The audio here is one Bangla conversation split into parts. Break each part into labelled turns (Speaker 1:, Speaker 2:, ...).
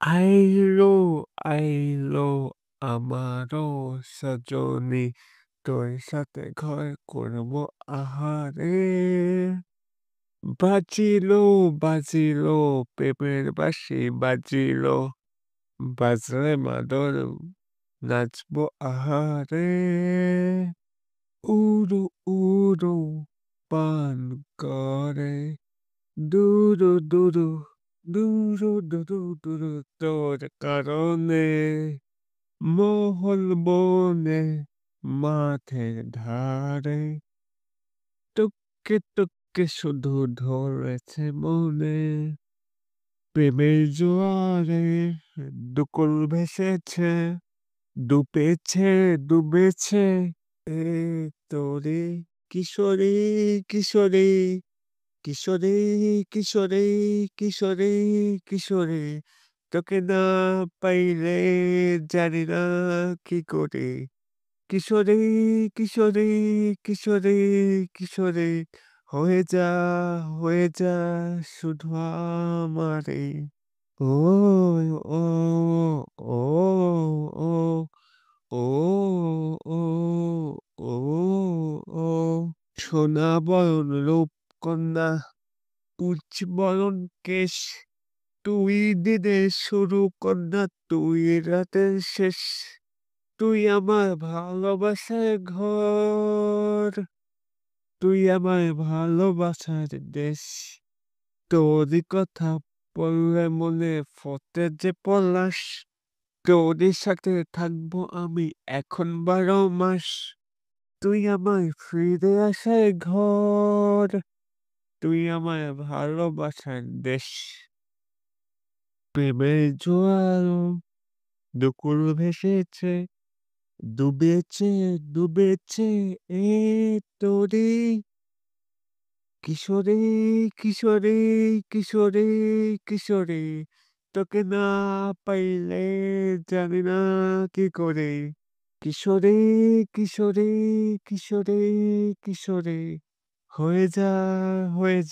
Speaker 1: আইলো, আইলো আমারও সজনী তোর সাথে ঘর করব আহারে। বাজিলো, বাজিলো প্রেমের বাঁশি বাজিলো, বাজলে মাদল নাচবো আহারে। উড়ু উড়ু পান করে দুরু দুরু দুরু দুরু দুরু তোর কারণে মহল বনে মাঠের ধারে টুককে টুককে শুধু ধরেছে মনে। প্রেমের জোয়ারে দুকুল ভেসেছে, ডুবেছে ডুবেছে এ তোরে কিশোরী কিশোরী কিশোরী কিশোরী কিশোরী কিশোরী তোকে না পাইলে জানি না কি করে। কিশোরী কিশোরী কিশোরী কিশোরী হয়ে যা শুধু আমারে। ও ও ও ও ও ও ও ও সোনা বরণ রূপকন্যা উচ্চ বরণ কেশ, তুই দিনের শুরু কন্যা তুই রাতের শেষ। তুই আমার ভালোবাসার ঘর, তুই আমার ভালোবাসার দেশ। তোরই কথা বললে মনে ফোটে যে পলাশ, তোরই সাথে থাকবো আমি এখন 12 মাস। তুই আমার ফিরে আসার ঘর, তুই আমার ভালোবাসার দেশ। প্রেমের জোয়ার দুকুল ভেসেছে, ডুবেছে ডুবেছে এ তোরে। কিশোরী কিশোরী কিশোরী কিশোরী তোকে না পাইলে জানি না কি করে। কিশোরী কিশোরী কিশোরী কিশোরী হয়ে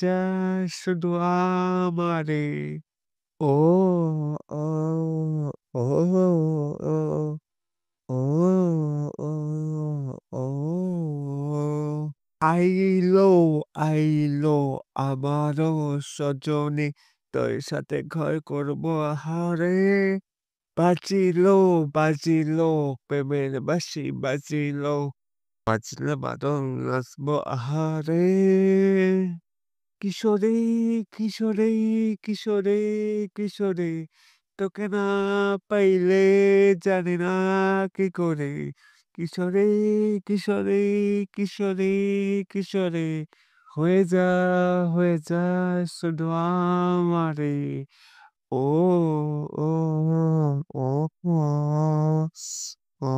Speaker 1: যা শুধু আমারে। ও ও ও ও ও ও ও আইলো, আইলো আমারও সজনী তোর সাথে ঘর করব আহারে। বাজিলো, বাজিলো প্রেমের বাঁশি বাজিলো, বাজলে মাদল নাচবো আহারে। কিশোরী কিশোরী কিশোরী কিশোরী তোকে না পাইলে জানি না কি করে। কিশোরী কিশোরী কিশোরী কিশোরী হয়ে যা শুধু আমারে। ও ও ও ও ও